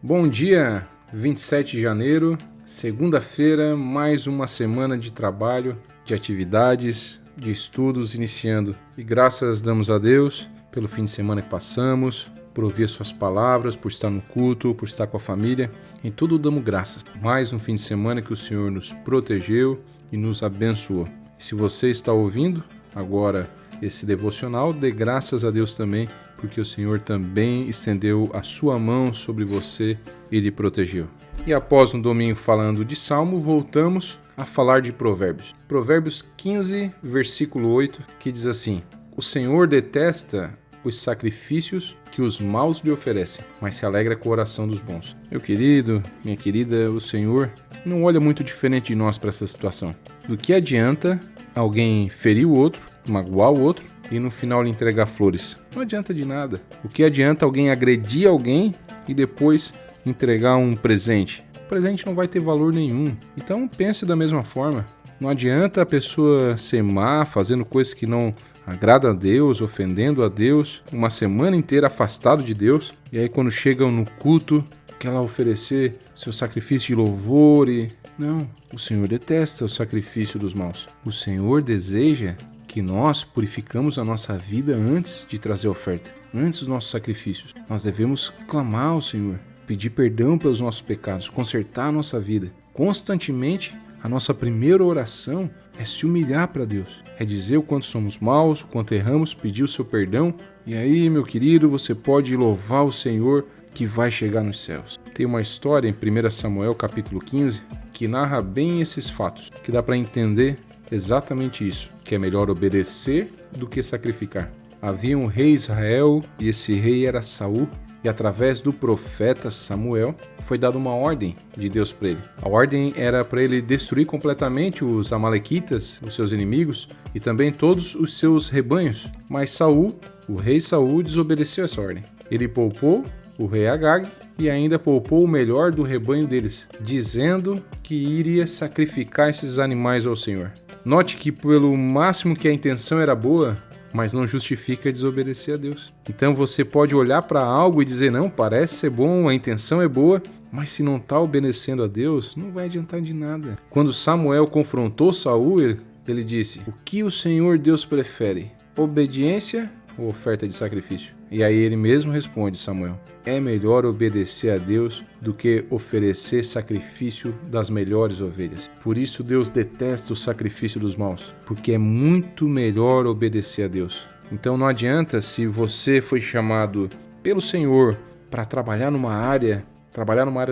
Bom dia, 27 de janeiro, segunda-feira, mais uma semana de trabalho, de atividades, de estudos iniciando. E graças damos a Deus pelo fim de semana que passamos, por ouvir suas palavras, por estar no culto, por estar com a família. Em tudo damos graças. Mais um fim de semana que o Senhor nos protegeu e nos abençoou. E se você está ouvindo agora esse devocional, dê graças a Deus também, porque o Senhor também estendeu a sua mão sobre você e lhe protegeu. E após um domingo falando de Salmo, voltamos a falar de Provérbios. Provérbios 15, versículo 8, que diz assim: O Senhor detesta os sacrifícios que os maus lhe oferecem, mas se alegra com a oração dos bons. Meu querido, minha querida, o Senhor não olha muito diferente de nós para essa situação. Do que adianta alguém ferir o outro, magoar o outro e no final lhe entregar flores? Não adianta de nada. O que adianta alguém agredir alguém e depois entregar um presente? O presente não vai ter valor nenhum. Então pense da mesma forma. Não adianta a pessoa ser má, fazendo coisas que não agradam a Deus, ofendendo a Deus, uma semana inteira afastado de Deus, e aí quando chegam no culto, quer ela oferecer seu sacrifício de louvor e... Não, o Senhor detesta o sacrifício dos maus. O Senhor deseja que nós purificamos a nossa vida antes de trazer oferta, antes dos nossos sacrifícios. Nós devemos clamar ao Senhor, pedir perdão pelos nossos pecados, consertar a nossa vida. Constantemente, a nossa primeira oração é se humilhar para Deus, é dizer o quanto somos maus, o quanto erramos, pedir o seu perdão. E aí, meu querido, você pode louvar o Senhor que vai chegar nos céus. Tem uma história em 1 Samuel capítulo 15 que narra bem esses fatos, que dá para entender exatamente isso, que é melhor obedecer do que sacrificar. Havia um rei Israel e esse rei era Saul, e através do profeta Samuel foi dada uma ordem de Deus para ele. A ordem era para ele destruir completamente os amalequitas, os seus inimigos, e também todos os seus rebanhos. Mas Saul, o rei Saul, desobedeceu essa ordem. Ele poupou o rei Agag e ainda poupou o melhor do rebanho deles, dizendo que iria sacrificar esses animais ao Senhor. Note que pelo máximo que a intenção era boa, mas não justifica desobedecer a Deus. Então você pode olhar para algo e dizer, não, parece ser bom, a intenção é boa, mas se não está obedecendo a Deus, não vai adiantar de nada. Quando Samuel confrontou Saul, ele disse, o que o Senhor Deus prefere? Obediência ou oferta de sacrifício? E aí ele mesmo responde, Samuel, é melhor obedecer a Deus do que oferecer sacrifício das melhores ovelhas. Por isso Deus detesta o sacrifício dos maus, porque é muito melhor obedecer a Deus. Então não adianta, se você foi chamado pelo Senhor para trabalhar numa área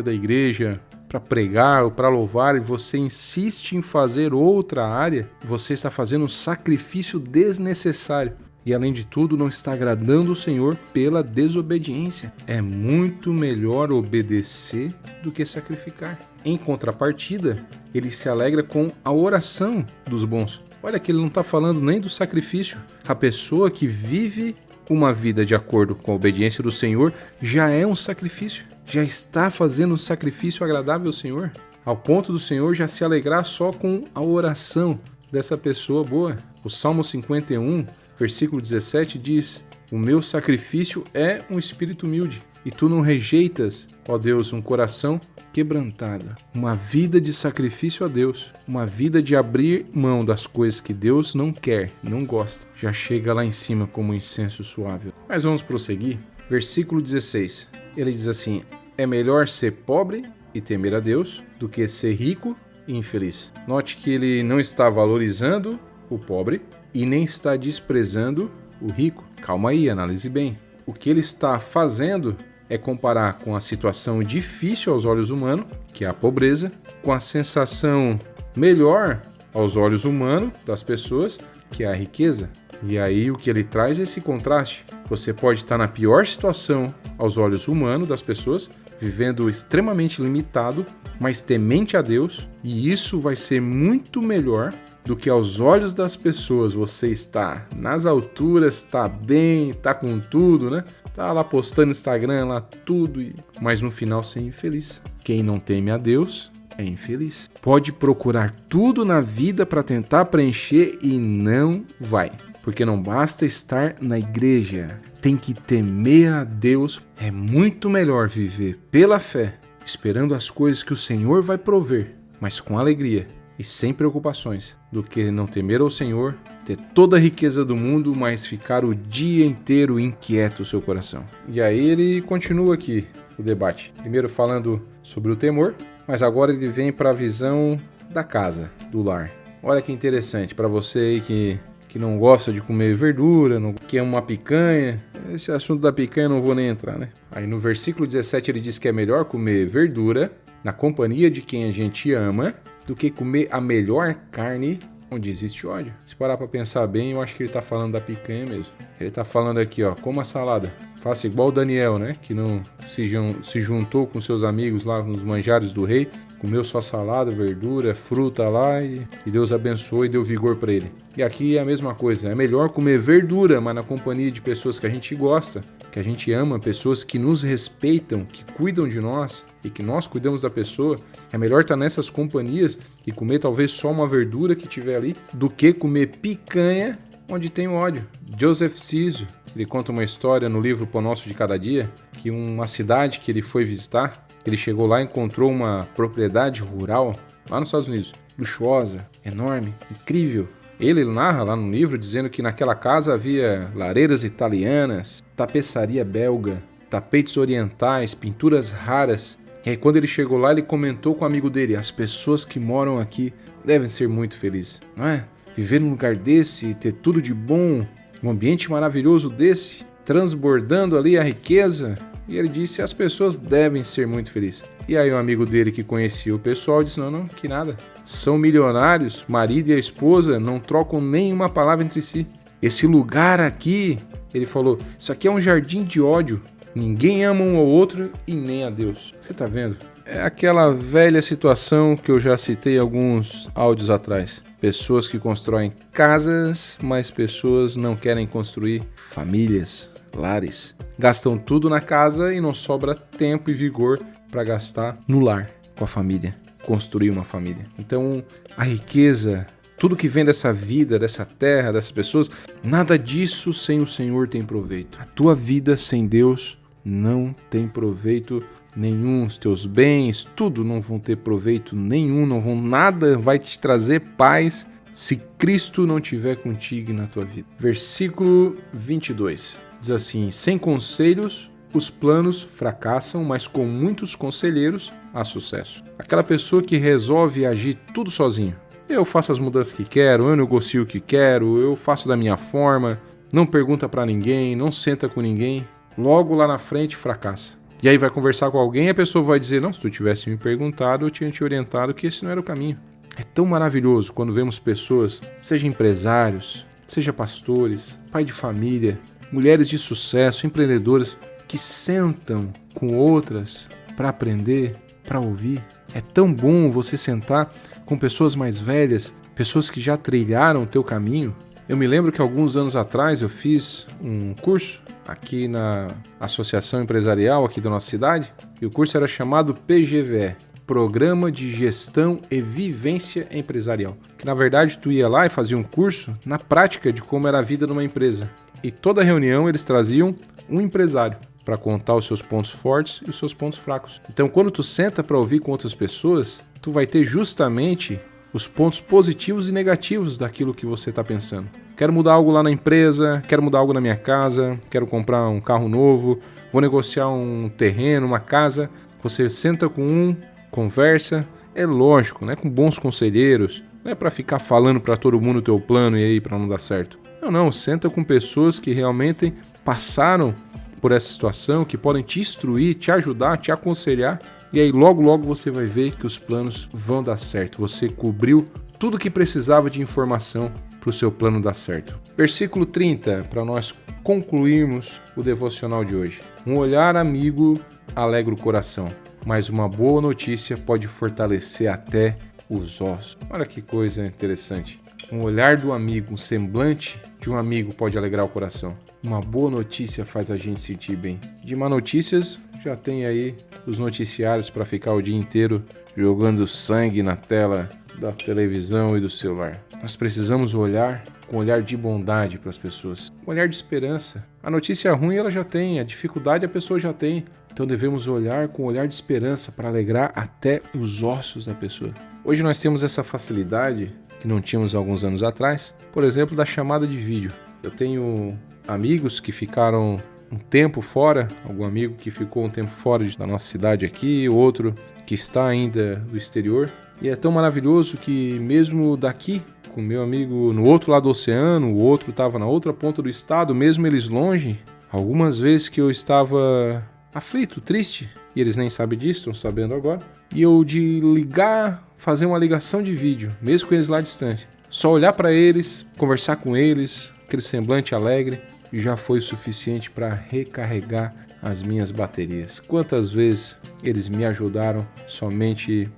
da igreja, para pregar ou para louvar, e você insiste em fazer outra área, você está fazendo um sacrifício desnecessário. E além de tudo, não está agradando o Senhor pela desobediência. É muito melhor obedecer do que sacrificar. Em contrapartida, ele se alegra com a oração dos bons. Olha que ele não está falando nem do sacrifício. A pessoa que vive uma vida de acordo com a obediência do Senhor já é um sacrifício. Já está fazendo um sacrifício agradável ao Senhor. Ao ponto do Senhor já se alegrar só com a oração dessa pessoa boa. O Salmo 51... Versículo 17 diz, o meu sacrifício é um espírito humilde, e tu não rejeitas, ó Deus, um coração quebrantado. Uma vida de sacrifício a Deus, uma vida de abrir mão das coisas que Deus não quer, não gosta, já chega lá em cima como um incenso suave. Mas vamos prosseguir. Versículo 16, ele diz assim, é melhor ser pobre e temer a Deus do que ser rico e infeliz. Note que ele não está valorizando o pobre, e nem está desprezando o rico. Calma aí, analise bem. O que ele está fazendo é comparar com a situação difícil aos olhos humanos, que é a pobreza, com a sensação melhor aos olhos humanos das pessoas, que é a riqueza. E aí o que ele traz é esse contraste. Você pode estar na pior situação aos olhos humanos das pessoas, vivendo extremamente limitado, mas temente a Deus, e isso vai ser muito melhor do que aos olhos das pessoas você está nas alturas, está bem, está com tudo, né? Tá lá postando no Instagram, lá tudo, mas no final ser infeliz. Quem não teme a Deus é infeliz. Pode procurar tudo na vida para tentar preencher e não vai. Porque não basta estar na igreja, tem que temer a Deus. É muito melhor viver pela fé, esperando as coisas que o Senhor vai prover, mas com alegria e sem preocupações, do que não temer ao Senhor, ter toda a riqueza do mundo, mas ficar o dia inteiro inquieto o seu coração. E aí ele continua aqui o debate. Primeiro falando sobre o temor, mas agora ele vem para a visão da casa, do lar. Olha que interessante, para você aí que não gosta de comer verdura, não quer uma picanha. Esse assunto da picanha eu não vou nem entrar, né? Aí no versículo 17 ele diz que é melhor comer verdura na companhia de quem a gente ama do que comer a melhor carne onde existe ódio. Se parar para pensar bem, eu acho que ele tá falando da picanha mesmo. Ele tá falando aqui, ó, coma salada. Faça igual o Daniel, né? Que não se juntou com seus amigos lá nos manjares do rei, comeu só salada, verdura, fruta lá e Deus abençoou e deu vigor para ele. E aqui é a mesma coisa. É melhor comer verdura, mas na companhia de pessoas que a gente gosta, que a gente ama, pessoas que nos respeitam, que cuidam de nós e que nós cuidamos da pessoa. É melhor estar nessas companhias e comer talvez só uma verdura que tiver ali do que comer picanha onde tem ódio. Joseph Ciso, ele conta uma história no livro Pão Nosso de Cada Dia, que uma cidade que ele foi visitar, ele chegou lá e encontrou uma propriedade rural lá nos Estados Unidos, luxuosa, enorme, incrível. Ele narra lá no livro dizendo que naquela casa havia lareiras italianas, tapeçaria belga, tapetes orientais, pinturas raras. E aí quando ele chegou lá, ele comentou com um amigo dele: as pessoas que moram aqui devem ser muito felizes, não é? Viver num lugar desse, ter tudo de bom, um ambiente maravilhoso desse, transbordando ali a riqueza. E ele disse: as pessoas devem ser muito felizes. E aí um amigo dele que conhecia o pessoal disse: não, que nada. São milionários, marido e a esposa não trocam nenhuma palavra entre si. Esse lugar aqui, ele falou, isso aqui é um jardim de ódio. Ninguém ama um ao outro e nem a Deus. Você tá vendo? É aquela velha situação que eu já citei alguns áudios atrás. Pessoas que constroem casas, mas pessoas não querem construir famílias, lares. Gastam tudo na casa e não sobra tempo e vigor para gastar no lar, com a família, construir uma família. Então, a riqueza, tudo que vem dessa vida, dessa terra, dessas pessoas, nada disso sem o Senhor tem proveito. A tua vida sem Deus não tem proveito nenhum. Os teus bens, tudo não vão ter proveito nenhum, nada vai te trazer paz se Cristo não estiver contigo na tua vida. Versículo 22. Diz assim: sem conselhos os planos fracassam, mas com muitos conselheiros há sucesso. Aquela pessoa que resolve agir tudo sozinho. Eu faço as mudanças que quero, eu negocio o que quero, eu faço da minha forma, não pergunta pra ninguém, não senta com ninguém. Logo lá na frente fracassa. E aí vai conversar com alguém e a pessoa vai dizer: não, se tu tivesse me perguntado, eu tinha te orientado que esse não era o caminho. É tão maravilhoso quando vemos pessoas, seja empresários, seja pastores, pai de família, mulheres de sucesso, empreendedoras, que sentam com outras para aprender, para ouvir. É tão bom você sentar com pessoas mais velhas, pessoas que já trilharam o teu caminho. Eu me lembro que alguns anos atrás eu fiz um curso aqui na Associação Empresarial aqui da nossa cidade, e o curso era chamado PGVE, Programa de Gestão e Vivência Empresarial. Que na verdade tu ia lá e fazia um curso na prática de como era a vida numa empresa. E toda reunião eles traziam um empresário para contar os seus pontos fortes e os seus pontos fracos. Então quando tu senta para ouvir com outras pessoas, tu vai ter justamente os pontos positivos e negativos daquilo que você está pensando. Quero mudar algo lá na empresa, quero mudar algo na minha casa, quero comprar um carro novo, vou negociar um terreno, uma casa. Você senta com um, conversa, é lógico, né? Com bons conselheiros, não é para ficar falando para todo mundo o teu plano e aí para não dar certo. Não, senta com pessoas que realmente passaram por essa situação, que podem te instruir, te ajudar, te aconselhar. E aí logo você vai ver que os planos vão dar certo. Você cobriu tudo que precisava de informação para o seu plano dar certo. Versículo 30, para nós concluirmos o devocional de hoje. Um olhar amigo alegra o coração, mas uma boa notícia pode fortalecer até os ossos. Olha que coisa interessante. Um olhar do amigo, um semblante de um amigo pode alegrar o coração. Uma boa notícia faz a gente sentir bem. De má notícias, já tem aí os noticiários para ficar o dia inteiro jogando sangue na tela da televisão e do celular. Nós precisamos olhar com um olhar de bondade para as pessoas, um olhar de esperança. A notícia ruim ela já tem, a dificuldade a pessoa já tem. Então devemos olhar com um olhar de esperança para alegrar até os ossos da pessoa. Hoje nós temos essa facilidade que não tínhamos alguns anos atrás, por exemplo, da chamada de vídeo. Eu tenho amigos que ficaram um tempo fora, algum amigo que ficou um tempo fora da nossa cidade aqui, outro que está ainda do exterior. E é tão maravilhoso que mesmo daqui, com meu amigo no outro lado do oceano, o outro estava na outra ponta do estado, mesmo eles longe, algumas vezes que eu estava aflito, triste, e eles nem sabem disso, estão sabendo agora, e eu de ligar, fazer uma ligação de vídeo, mesmo com eles lá distante, só olhar para eles, conversar com eles, aquele semblante alegre, já foi o suficiente para recarregar as minhas baterias. Quantas vezes eles me ajudaram somente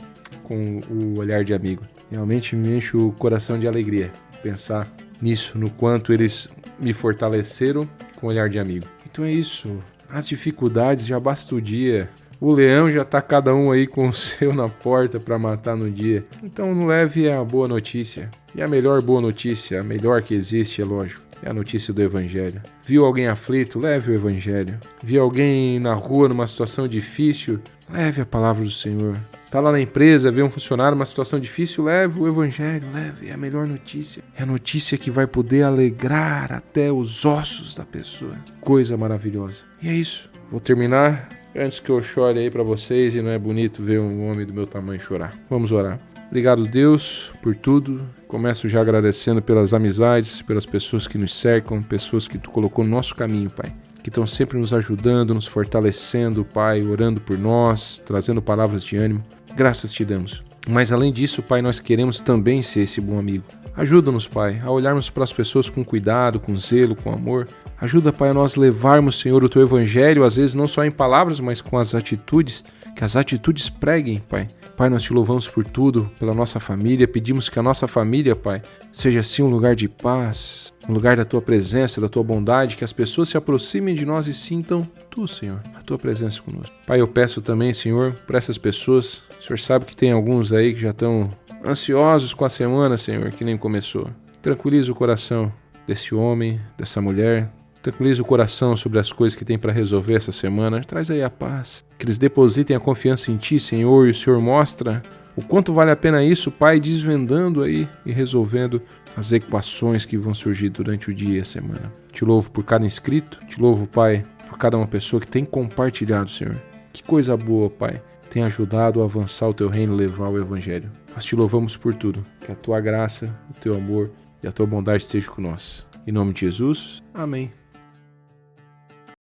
com o olhar de amigo. Realmente me enche o coração de alegria pensar nisso, no quanto eles me fortaleceram com o olhar de amigo. Então é isso, as dificuldades já basta o dia. O leão já tá cada um aí com o seu na porta para matar no dia. Então não leve a boa notícia. E a melhor boa notícia, a melhor que existe, é lógico, é a notícia do Evangelho. Viu alguém aflito? Leve o Evangelho. Viu alguém na rua numa situação difícil? Leve a palavra do Senhor. Tá lá na empresa, vê um funcionário numa situação difícil? Leve o Evangelho, leve. É a melhor notícia. É a notícia que vai poder alegrar até os ossos da pessoa. Que coisa maravilhosa. E é isso. Vou terminar antes que eu chore aí para vocês, e não é bonito ver um homem do meu tamanho chorar. Vamos orar. Obrigado, Deus, por tudo. Começo já agradecendo pelas amizades, pelas pessoas que nos cercam, pessoas que Tu colocou no nosso caminho, Pai, que estão sempre nos ajudando, nos fortalecendo, Pai, orando por nós, trazendo palavras de ânimo. Graças Te damos. Mas além disso, Pai, nós queremos também ser esse bom amigo. Ajuda-nos, Pai, a olharmos para as pessoas com cuidado, com zelo, com amor. Ajuda, Pai, a nós levarmos, Senhor, o Teu Evangelho, às vezes não só em palavras, mas com as atitudes, que as atitudes preguem, Pai. Pai, nós Te louvamos por tudo, pela nossa família, pedimos que a nossa família, Pai, seja assim um lugar de paz, um lugar da Tua presença, da Tua bondade, que as pessoas se aproximem de nós e sintam Tu, Senhor, a Tua presença conosco. Pai, eu peço também, Senhor, para essas pessoas, o Senhor sabe que tem alguns aí que já estão ansiosos com a semana, Senhor, que nem começou. Tranquiliza o coração desse homem, dessa mulher. Tranquiliza o coração sobre as coisas que tem para resolver essa semana. Traz aí a paz. Que eles depositem a confiança em Ti, Senhor, e o Senhor mostra o quanto vale a pena isso, Pai, desvendando aí e resolvendo as equações que vão surgir durante o dia e a semana. Te louvo por cada inscrito. Te louvo, Pai, por cada uma pessoa que tem compartilhado, Senhor. Que coisa boa, Pai. Tem ajudado a avançar o Teu reino e levar o Evangelho. Nós Te louvamos por tudo. Que a Tua graça, o Teu amor e a Tua bondade estejam conosco. Em nome de Jesus, amém.